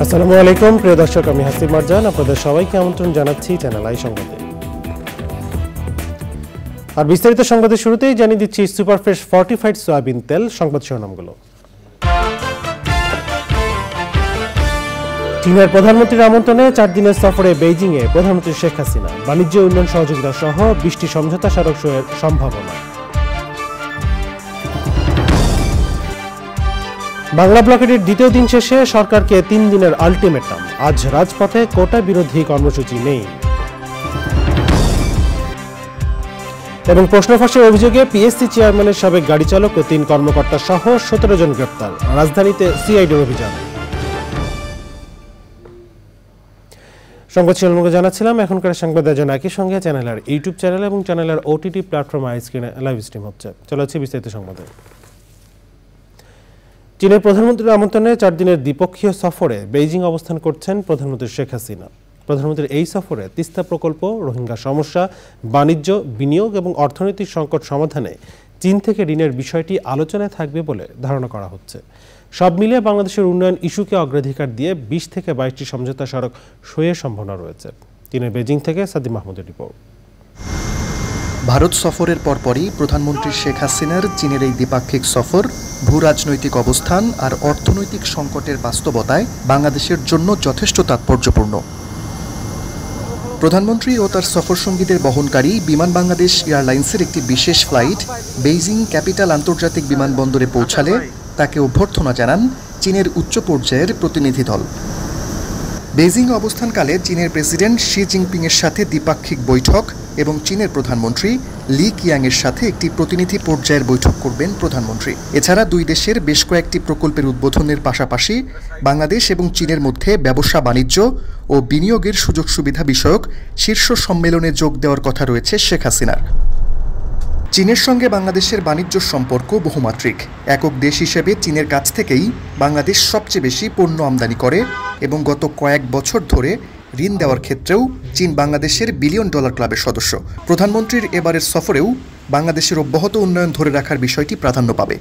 আসসালামু আলাইকুম প্রিয় দর্শক, আমি হাসিব মারজান আপনাদের সবাইকে আমন্ত্রণ জানাচ্ছি চ্যানেল আই সংবাদে। আর বিস্তারিত সংবাদের শুরুতেই জানিয়ে দিচ্ছি সুপারফ্রেশ ফর্টিফাইড সয়াবিন তেল সংবাদ শিরোনামগুলো। চীনের প্রধানমন্ত্রীর আমন্ত্রণে 4 দিনের সফরে বেইজিংয়ে প্রধানমন্ত্রী শেখ হাসিনা, বাণিজ্য উন্নয়ন সহযোগিতা সহ 20টি সমঝোতা স্মারক সইয়ের সম্ভাবনা। বাংলা ব্লকেটের দ্বিতীয় দিন শেষে সরকারকে 3 দিনের আলটিমেটাম, আজ রাজপথে কোটা বিরোধী কর্মসূচি নেই। এবং প্রশ্ন ফাঁসের অভিযোগে পিএসসি চেয়ারম্যানের সাবেক গাড়ি চালক ও 3 কর্মকর্তা সহ 17 জন গ্রেপ্তার, রাজধানীতে সিআইডির অভিযান। সংবাদ শিরোনামগুলো জানাচ্ছিলাম, এখনকার সংবাদ আয়োজন একই সঙ্গে চ্যানেলের ইউটিউব চ্যানেল এবং চ্যানেলের ওটিটি প্ল্যাটফর্ম আইস্ক্রিনে লাইভ স্ট্রিম হচ্ছে। চলে যাচ্ছে বিস্তারিত সংবাদে। চীনের প্রধানমন্ত্রীর আমন্ত্রণে 4 দিনের দ্বিপক্ষীয় সফরে বেইজিং অবস্থান করছেন প্রধানমন্ত্রী শেখ হাসিনা। প্রধানমন্ত্রীর এই সফরে তিস্তা প্রকল্প, রোহিঙ্গা সমস্যা, বাণিজ্য, বিনিয়োগ এবং অর্থনৈতিক সংকট সমাধানে চীন থেকে ঋণের বিষয়টি আলোচনায় থাকবে বলে ধারণা করা হচ্ছে। সব মিলিয়ে বাংলাদেশের উন্নয়ন ইস্যুকে অগ্রাধিকার দিয়ে 20 থেকে 22টি সমঝোতা স্মারক সইয়ের সম্ভাবনা রয়েছে। চীনের বেজিং থেকে সাদিম মাহমুদের রিপোর্ট। ভারত সফরের পরপরই প্রধানমন্ত্রী শেখ হাসিনার চীনের এই দ্বিপাক্ষিক সফর ভূ রাজনৈতিক অবস্থান আর অর্থনৈতিক সংকটের বাস্তবতায় বাংলাদেশের জন্য যথেষ্ট তাৎপর্যপূর্ণ। প্রধানমন্ত্রী ও তার সফরসঙ্গীদের বহনকারী বিমান বাংলাদেশ এয়ারলাইন্সের একটি বিশেষ ফ্লাইট বেইজিং ক্যাপিটাল আন্তর্জাতিক বিমানবন্দরে পৌঁছালে তাকে অভ্যর্থনা জানান চীনের উচ্চ পর্যায়ের প্রতিনিধি দল। বেইজিং অবস্থানকালে চীনের প্রেসিডেন্ট শি জিনপিংয়ের সাথে দ্বিপাক্ষিক বৈঠক এবং চীনের প্রধানমন্ত্রী লি কিয়াংয়ের সাথে একটি প্রতিনিধি পর্যায়ের বৈঠক করবেন প্রধানমন্ত্রী। এছাড়া দুই দেশের বেশ কয়েকটি প্রকল্পের উদ্বোধনের পাশাপাশি বাংলাদেশ এবং চীনের মধ্যে ব্যবসা বাণিজ্য ও বিনিয়োগের সুযোগ সুবিধা বিষয়ক শীর্ষ সম্মেলনে যোগ দেওয়ার কথা রয়েছে শেখ হাসিনার। চীনের সঙ্গে বাংলাদেশের বাণিজ্য সম্পর্ক বহুমাত্রিক। একক দেশ হিসেবে চীনের কাছ থেকেই বাংলাদেশ সবচেয়ে বেশি পণ্য আমদানি করে এবং গত কয়েক বছর ধরে ঋণ দেওয়ার ক্ষেত্রেও চীন বাংলাদেশের বিলিয়ন ডলার ক্লাবের সদস্য। প্রধানমন্ত্রীর এবারের সফরেও বাংলাদেশের অব্যাহত উন্নয়ন ধরে রাখার বিষয়টি প্রাধান্য পাবে।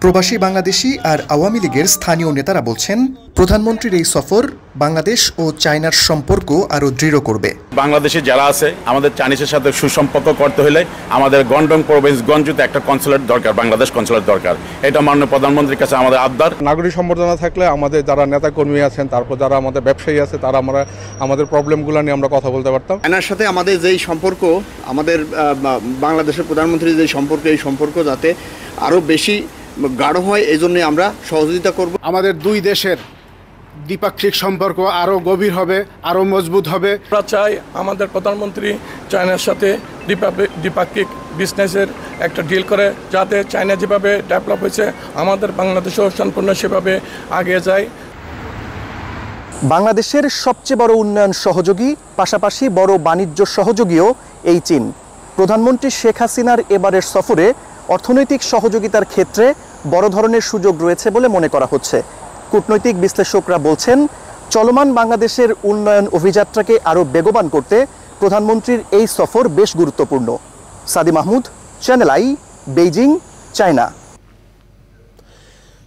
প্রবাসী বাংলাদেশি আর আওয়ামী লীগের স্থানীয় নেতারা বলছেন, প্রধানমন্ত্রীর এই সফর বাংলাদেশ ও চায়নার সম্পর্ক আরও দৃঢ় করবে। বাংলাদেশে যারা আছে, আমাদের চাইনিজের সাথে সুসম্পর্ক করতে হলে আমাদের গন্ডং প্রভিন্স গঞ্জুতে একটা কনসুলেট দরকার, বাংলাদেশ কনসুলেট দরকার। এটা মাননীয় প্রধানমন্ত্রীর কাছে আমাদের আবদার। নাগরিক সম্বর্ধনা থাকলে আমাদের যারা নেতা কর্মী আছেন, তারপর যারা আমাদের ব্যবসায়ী আছে, তারা আমাদের প্রবলেমগুলো নিয়ে আমরা কথা বলতে পারতাম। এনার সাথে আমাদের যেই সম্পর্ক, আমাদের বাংলাদেশের প্রধানমন্ত্রীর যেই সম্পর্ক, এই সম্পর্ক যাতে আরও বেশি গাঢ় হয়, এই জন্যে আমরা সহযোগিতা করব। আমাদের দুই দেশের দ্বিপাক্ষিক সম্পর্ক আরও গভীর হবে, আরও মজবুত হবে। আমরা চাই আমাদের প্রধানমন্ত্রী চায়নার সাথে দ্বিপাক্ষিক বিজনেসের একটা ডিল করে, যাতে চায়না যেভাবে ডেভেলপ হয়েছে আমাদের বাংলাদেশও সম্পূর্ণ সেভাবে আগে যায়। বাংলাদেশের সবচেয়ে বড় উন্নয়ন সহযোগী, পাশাপাশি বড় বাণিজ্য সহযোগীও এই চীন। প্রধানমন্ত্রী শেখ হাসিনার এবারের সফরে অর্থনৈতিক সহযোগিতার ক্ষেত্রে বড় ধরনের সুযোগ রয়েছে বলে মনে করা হচ্ছে। কূটনৈতিক বিশ্লেষকরা বলছেন, চলমান বাংলাদেশের উন্নয়ন অভিযাত্রাকে আরও বেগবান করতে প্রধানমন্ত্রীর এই সফর বেশ গুরুত্বপূর্ণ। সাদি Mahmud, channel I, Beijing, China.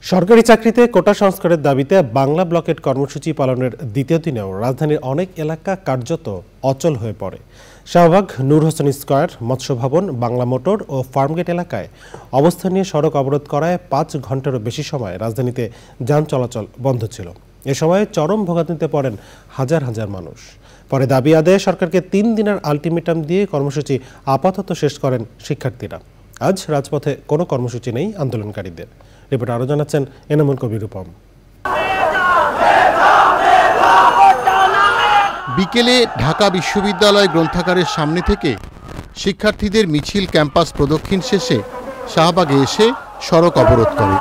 সরকারি চাকরিতে কোটা সংস্কারের দাবিতে বাংলা ব্লকেট কর্মসূচি পালনের দ্বিতীয় দিনেও রাজধানীর অনেক এলাকা কার্যত অচল হয়ে পড়ে। শাহবাগ, নূর হোসেন স্কয়ার, মৎস্য ভবন, বাংলা মোটর ও ফার্মগেট এলাকায় অবস্থান নিয়ে সড়ক অবরোধ করায় 5 ঘন্টারও বেশি সময় রাজধানীতে যান চলাচল বন্ধ ছিল। এ সময় চরম ভোগান্তিতে পড়েন হাজার হাজার মানুষ। পরে দাবি আদায়ে সরকারকে 3 দিনের আলটিমেটাম দিয়ে কর্মসূচি আপাতত শেষ করেন শিক্ষার্থীরা। আজ রাজপথে কোনো কর্মসূচি নেই আন্দোলনকারীদের। রিপোর্ট আরও জানাচ্ছেন এনামুল কবির রূপম। বিকেলে ঢাকা বিশ্ববিদ্যালয় গ্রন্থাগারের সামনে থেকে শিক্ষার্থীদের মিছিল ক্যাম্পাস প্রদক্ষিণ শেষে শাহবাগে এসে সড়ক অবরোধ করে।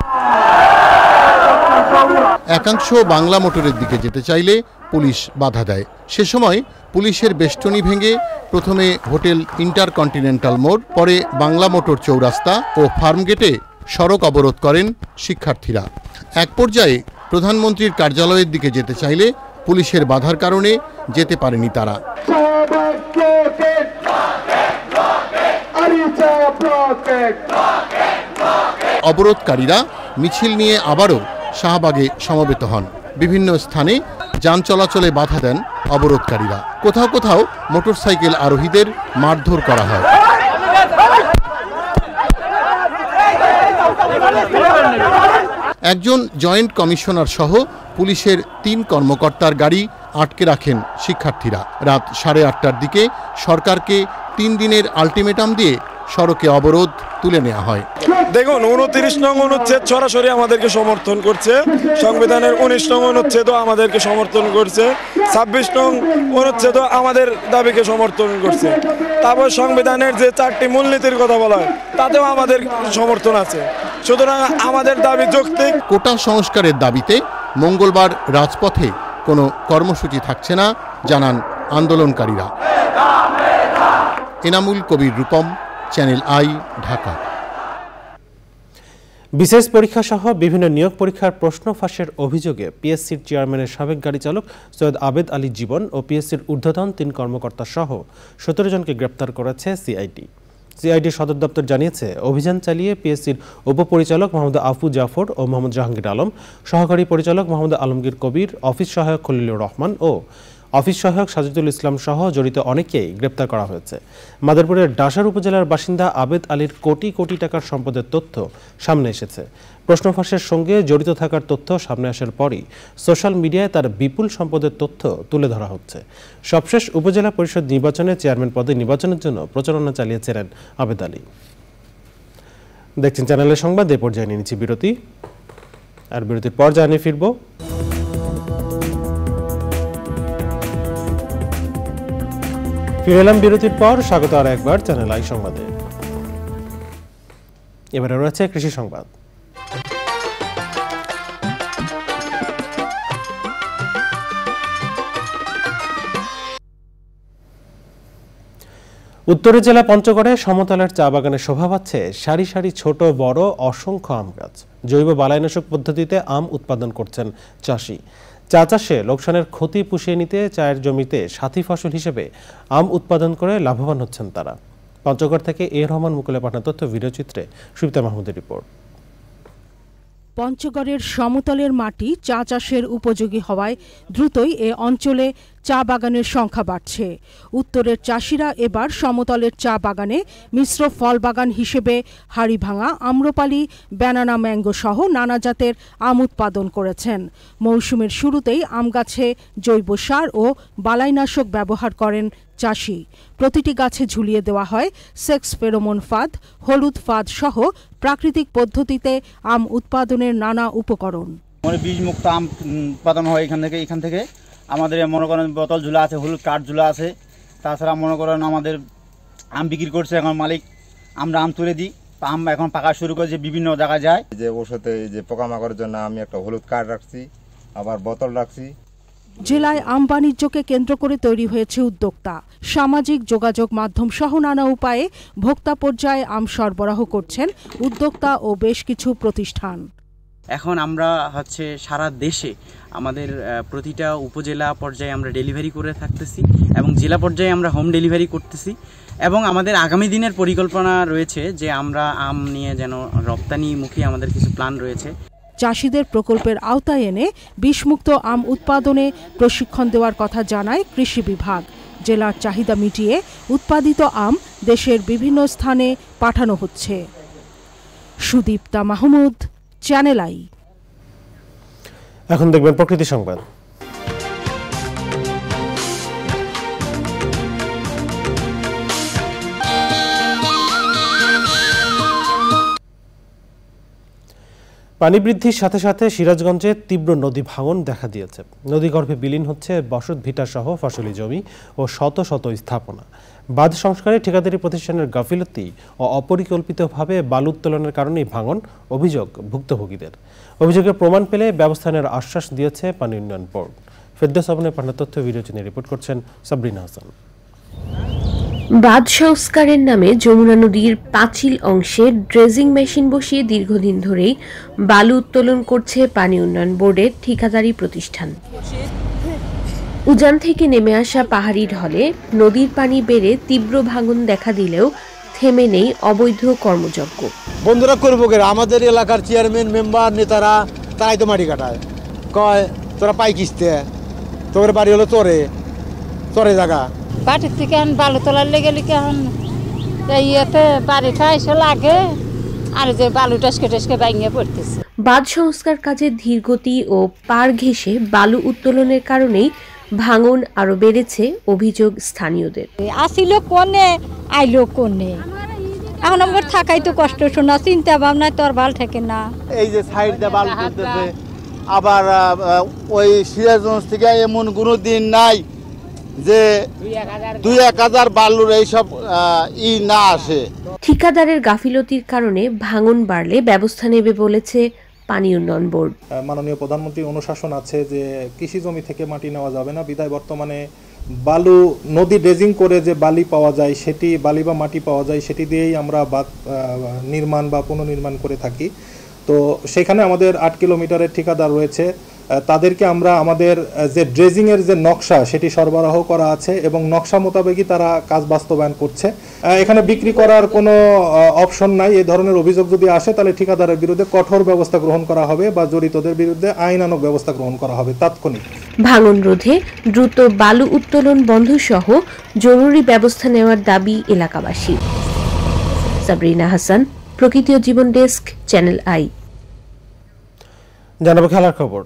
একাংশ বাংলা মোটরের দিকে যেতে চাইলে পুলিশ বাধা দেয়। সে সময় পুলিশের বেষ্টনী ভেঙে প্রথমে হোটেল ইন্টারকন্টিনেন্টাল মোড়, পরে বাংলা মোটর চৌরাস্তা ও ফার্মগেটে সড়ক অবরোধ করেন শিক্ষার্থীরা। এক পর্যায়ে প্রধানমন্ত্রীর কার্যালয়ের দিকে যেতে চাইলে পুলিশের বাধার কারণে যেতে পারেনি তারা। অবরোধকারীরা মিছিল নিয়ে আবারও শাহবাগে সমবেত হন। বিভিন্ন স্থানে যান চলাচলে বাধা দেন অবরোধকারীরা। কোথাও কোথাও মোটরসাইকেল আরোহীদের মারধর করা হয়। একজন জয়েন্ট কমিশনার সহ পুলিশের 3 কর্মকর্তার গাড়ি আটকে রাখেন শিক্ষার্থীরা। রাত 8:30টার দিকে সরকারকে 3 দিনের আলটিমেটাম দিয়ে সড়কে অবরোধ তুলে নেওয়া হয়। দেখুন, 29 নং অনুচ্ছেদ সরাসরি আমাদেরকে সমর্থন করছে, সংবিধানের 19 নং অনুচ্ছেদও আমাদেরকে সমর্থন করছে, 26 নং অনুচ্ছেদও আমাদের দাবিকে সমর্থন করছে। তারপর সংবিধানের যে 4টি মূলনীতির কথা বলা হয় তাতেও আমাদের সমর্থন আছে। সুতরাং আমাদের দাবি যৌক্তিক। কোটা সংস্কারের দাবিতে মঙ্গলবার রাজপথে কোনো কর্মসূচি থাকছে না জানান আন্দোলনকারীরা। Enamul Kabir Rupam, channel I, Dhaka. বিশেষ পরীক্ষা সহ বিভিন্ন নিয়োগ পরীক্ষার প্রশ্ন ফাঁসের অভিযোগে পিএসসির চেয়ারম্যানের সাবেক গাড়ি চালক সৈয়দ আবেদ আলী জীবন ও পিএসসির ঊর্ধ্বতন 3 কর্মকর্তা সহ 17 জনকে গ্রেপ্তার করেছে সিআইডি সদর দপ্তর জানিয়েছে, অভিযান চালিয়ে পিএসসির উপপরিচালক মোহাম্মদ আফু জাফর ও মোহাম্মদ জাহাঙ্গীর আলম, সহকারী পরিচালক মোহাম্মদ আলমগীর কবির, অফিস সহায়ক খলিলুর রহমান ও অফিস সহায়ক সাজিদুল ইসলাম সহ জড়িত অনেকেই গ্রেপ্তার করা হয়েছে। মাদারীপুরের ডাসার উপজেলার বাসিন্দা আবেদ আলীর কোটি কোটি টাকার সম্পদের তথ্য সামনে এসেছে। প্রশ্ন ফাঁসের সঙ্গে জড়িত থাকার তথ্য সামনে আসার পরই সোশ্যাল মিডিয়ায় তার বিপুল সম্পদের তথ্য তুলে ধরা হচ্ছে। সবশেষ উপজেলা পরিষদ নির্বাচনে চেয়ারম্যান পদে নির্বাচনের জন্য প্রচারণা চালিয়েছিলেন আবেদ আলী। দেখছেন চ্যানেলের সংবাদ। এ পর্যায়ে নিয়ে নিচ্ছি বিরতি, আর বিরতির পর জানিয়ে ফিরব। ফিরে এলাম বিরতির পর, স্বাগত আর একবার চ্যানেল আই সংবাদে। এবারে রয়েছে কৃষি সংবাদ। উত্তরের জেলা পঞ্চগড়ে সমতলের চা বাগানে শোভা পাচ্ছে সারি সারি ছোট বড় অসংখ্য আম গাছ। জৈব বালাইনাশক পদ্ধতিতে আম উৎপাদন করছেন চাষি। চা চাষে লোকসানের ক্ষতি পুষিয়ে নিতে চায়ের জমিতে সাথী ফসল হিসেবে আম উৎপাদন করে লাভবান হচ্ছেন তারা। পঞ্চগড় থেকে এ রহমান মুকুলে পাঠানো তথ্য ভিডিওচিত্রে সুবিতা মাহমুদের রিপোর্ট। পঞ্চগড়ের সমতলের মাটি চা চাষের উপযোগী হওয়ায় দ্রুতই এ অঞ্চলে চা বাগানের সংখ্যা বাড়ছে। উত্তরের চাষিরা এবার সমতলের চা বাগানে মিশ্র ফল বাগান হিসেবে হাড়িভাঙা, আম্রপালি, ব্যানানা ম্যাঙ্গো সহ নানা জাতের আম উৎপাদন করেছেন। মৌসুমের শুরুতেই আম গাছে জৈব সার ও বালাইনাশক ব্যবহার করেন চাষি। প্রতিটি গাছে ঝুলিয়ে দেওয়া হয় সেক্স ফেরোমন ফাঁদ, হলুদ ফাঁদ সহ প্রাকৃতিক পদ্ধতিতে আম উৎপাদনের নানা উপকরণ। বীজ মুক্ত আম উৎপাদন হয় এখান থেকে আমাদের মনে করেন বোতল ঝুলা আছে, হলুদ কাঠ ঝুলা আছে। তাছাড়া মনে করেন আমাদের আম বিক্রি করছে এখন মালিক, আমরা আম তুলে দিই। আম এখন পাকা শুরু করেছে, বিভিন্ন জায়গায় যায়। যে ওষুধে যে পোকামাকড়ের জন্য আমি একটা হলুদ কাঠ রাখছি, আবার বোতল রাখছি। জেলায় আম বাণিজ্যকে কেন্দ্র করে তৈরি হয়েছে উদ্যোক্তা। সামাজিক যোগাযোগ মাধ্যম সহ নানা উপায়ে ভোক্তা পর্যায়ে আম সরবরাহ করছেন উদ্যোক্তা ও বেশ কিছু প্রতিষ্ঠান। এখন আমরা সারা দেশে আমাদের প্রতিটা উপজেলা পর্যায়ে আমরা ডেলিভারি করে থাকতেছি এবং জেলা পর্যায়ে আমরা হোম ডেলিভারি করতেছি। এবং আমাদের আগামী দিনের পরিকল্পনা রয়েছে যে আমরা আম নিয়ে যেন রপ্তানিমুখী আমাদের কিছু প্ল্যান রয়েছে। চাষিদের প্রকল্পের আওতায় এনে বিষমুক্ত আম উৎপাদনে প্রশিক্ষণ দেওয়ার কথা জানায় কৃষি বিভাগ। জেলার চাহিদা মিটিয়ে উৎপাদিত আম দেশের বিভিন্ন স্থানে পাঠানো হচ্ছে। Sudipta Mahmud, channel I. এখন দেখবেন প্রকৃতি সংবাদ। পানি বৃদ্ধির সাথে সাথে সিরাজগঞ্জে তীব্র নদী ভাঙন দেখা দিয়েছে। নদীগর্ভে বিলীন হচ্ছে বসত ভিটা সহ ফসলি জমি ও শত শত স্থাপনা। বাঁধ সংস্কারে ঠিকাদারি প্রতিষ্ঠানের গাফিলতি ও অপরিকল্পিতভাবে বালু উত্তোলনের কারণেই ভাঙন, অভিযোগ ভুক্তভোগীদের। অভিযোগের প্রমাণ পেলে ব্যবস্থা নেওয়ার আশ্বাস দিয়েছে পানি উন্নয়ন বোর্ড। ফেরদৌস আবনের পাঠানো তথ্য ভিডিওটি নিয়ে রিপোর্ট করছেন সাবরিনা হাসান। বাঁধ সংস্কারের নামে যমুনা নদীর পাঁচিল অংশে ড্রেজিং মেশিন বসিয়ে দীর্ঘদিন ধরেই বালু উত্তোলন করছে পানি উন্নয়ন বোর্ডের ঠিকাদারি প্রতিষ্ঠান। উজান থেকে নেমে আসা পাহাড়ি ঢলে নদীর পানি বেড়ে তীব্র ভাঙন দেখা দিলেও থেমে নেই অবৈধ কর্মযজ্ঞ। বন্ধুরা করবো কে, আমাদের এলাকার চেয়ারম্যান মেম্বার নেতারা তারাই তো মাটি কাটায়, কয় তোরা পাই কিস্তে তোর বাড়ি হলো চরে জায়গা বাড়ির থেকে এখন বালু তোলার লেগে লিখে এখন ইয়েতে বাড়িটা এসে লাগে আর যে বালু টসকে ভাঙিয়ে পড়তেছে। বাঁধ সংস্কার কাজে ধীরগতি ও পার ঘেঁষে বালু উত্তোলনের কারণেই ভাঙন আরো বেড়েছে অভিযোগ স্থানীয়দের। আসিল কোনে আইলো কোনে, এখন আমার থাকাই তো কষ্ট, শোনা চিন্তা ভাবনা তো আর ভাল থাকে না। এই যে সাইড দিয়ে বালু তুলতেছে, আবার ওই সিরাজগঞ্জ থেকে এমন কোনো দিন নাই যে 2-1000 বালুর এইসব না আসে। ঠিকাদারের গাফিলতির কারণে ভাঙন বাড়লে ব্যবস্থা নেবে বলেছে পানি উন্নয়ন বোর্ড। মাননীয় প্রধানমন্ত্রীর অনুশাসন আছে যে কৃষি জমি থেকে মাটি নেওয়া যাবে না, বিধায় বর্তমানে বালু নদী ড্রেজিং করে যে বালি পাওয়া যায়, সেটি বালি বা মাটি পাওয়া যায়, সেটি দিয়েই আমরা বাঁধ নির্মাণ বা পুনর্নির্মাণ করে থাকি। তো সেখানে আমাদের 8 কিলোমিটারের ঠিকাদার রয়েছে, তাদেরকে আমরা আমাদের যে ড্রেজিংয়ের যে নকশা সেটি সরবরাহ করা আছে এবং নকশা মোতাবেকই তারা কাজ বাস্তবায়ন করছে। এখানে বিক্রি করার কোনো অপশন নাই। এই ধরনের অভিযোগ যদি আসে তাহলে ঠিকাদারের বিরুদ্ধে কঠোর ব্যবস্থা গ্রহণ করা হবে বা জড়িতদের বিরুদ্ধে আইনানুগ ব্যবস্থা গ্রহণ করা হবে তাৎক্ষণিক। ভাঙন রোধে দ্রুত বালু উত্তোলন বন্ধ সহ জরুরি ব্যবস্থা নেওয়ার দাবি এলাকাবাসী। সাবরিনা হাসান, প্রকৃতি ও জীবন ডেস্ক, চ্যানেল আই। জানাবো খেলার খবর।